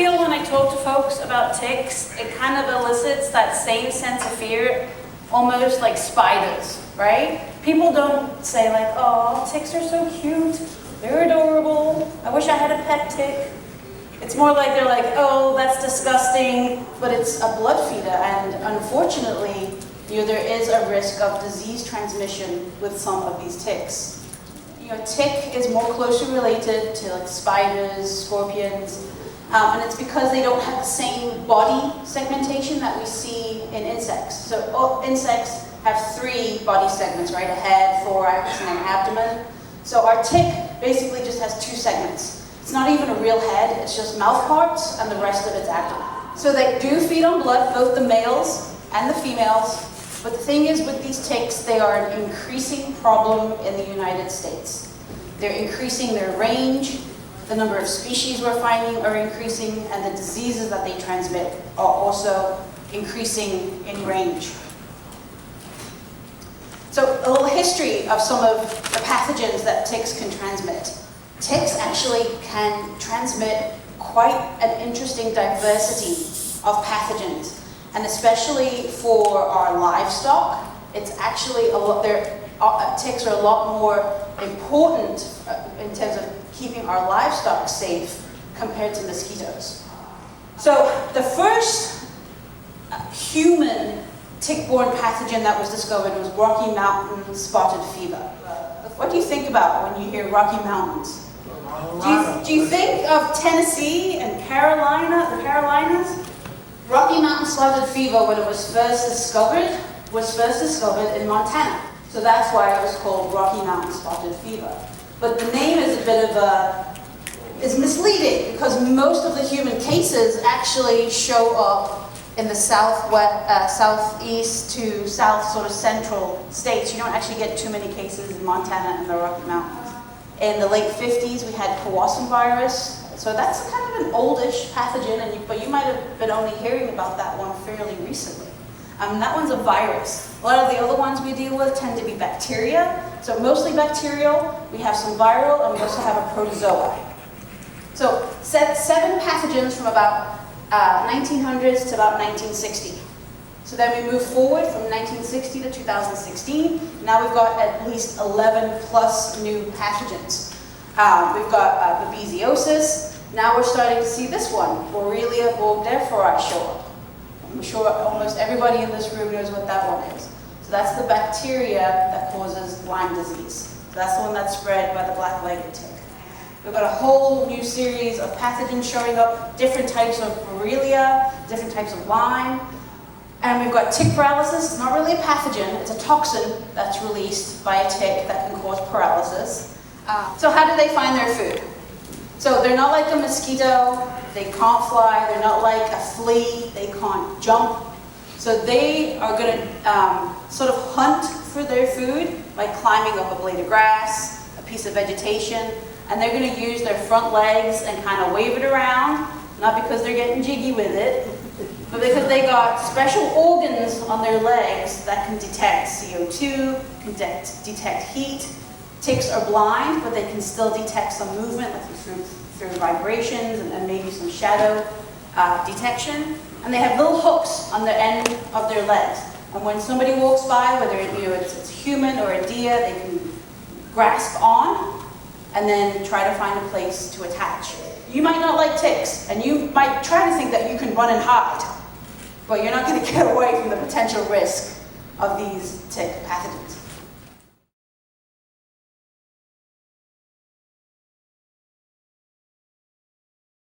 feel when I talk to folks about ticks, it kind of elicits that same sense of fear, almost like spiders, right? People don't say like, oh, ticks are so cute, they're adorable, I wish I had a pet tick. It's more like they're like, oh, that's disgusting, but it's a blood feeder, and unfortunately, there is a risk of disease transmission with some of these ticks. Tick is more closely related to like spiders, scorpions, and it's because they don't have the same body segmentation that we see in insects. So all insects have 3 body segments, right? A head, thorax, and an abdomen. So our tick basically just has 2 segments. It's not even a real head, it's just mouth parts and the rest of its abdomen. So they do feed on blood, both the males and the females. But the thing is, with these ticks, they are an increasing problem in the United States. They're increasing their range, the number of species we're finding are increasing, and the diseases that they transmit are also increasing in range. So a little history of some of the pathogens that ticks can transmit. Ticks actually can transmit quite an interesting diversity of pathogens. And especially for our livestock, it's actually a lot. Ticks are a lot more important in terms of keeping our livestock safe compared to mosquitoes. So the first human tick-borne pathogen that was discovered was Rocky Mountain spotted fever. What do you think about when you hear Rocky Mountains? Do you think of Tennessee and the Carolinas? Rocky Mountain spotted fever, when it was first discovered in Montana. So that's why it was called Rocky Mountain spotted fever. But the name is a bit of is misleading, because most of the human cases actually show up in the southeast to south sort of central states. You don't actually get too many cases in Montana and the Rocky Mountains. In the late 50s, we had Powassan virus. So that's kind of an oldish pathogen, but you might have been only hearing about that one fairly recently. That one's a virus. A lot of the other ones we deal with tend to be bacteria. So mostly bacterial, we have some viral, and we also have a protozoa. So 7 pathogens from about 1900s to about 1960. So then we move forward from 1960 to 2016. Now we've got at least 11 plus new pathogens. We've got babesiosis. Now we're starting to see this one, Borrelia burgdorferi, show up. I'm sure almost everybody in this room knows what that one is. So that's the bacteria that causes Lyme disease. So that's the one that's spread by the black-legged tick. We've got a whole new series of pathogens showing up, different types of Borrelia, different types of Lyme. And we've got tick paralysis. It's not really a pathogen, it's a toxin that's released by a tick that can cause paralysis. So how do they find their food? So they're not like a mosquito, they can't fly, they're not like a flea, they can't jump. So they are going to sort of hunt for their food by climbing up a blade of grass, a piece of vegetation, and they're going to use their front legs and kind of wave it around, not because they're getting jiggy with it, but because they got special organs on their legs that can detect CO2, can detect heat. Ticks are blind, but they can still detect some movement, like through vibrations and maybe some shadow detection. And they have little hooks on the end of their legs. And when somebody walks by, whether it's a human or a deer, they can grasp on and then try to find a place to attach. You might not like ticks, and you might try to think that you can run and hide, but you're not going to get away from the potential risk of these tick pathogens.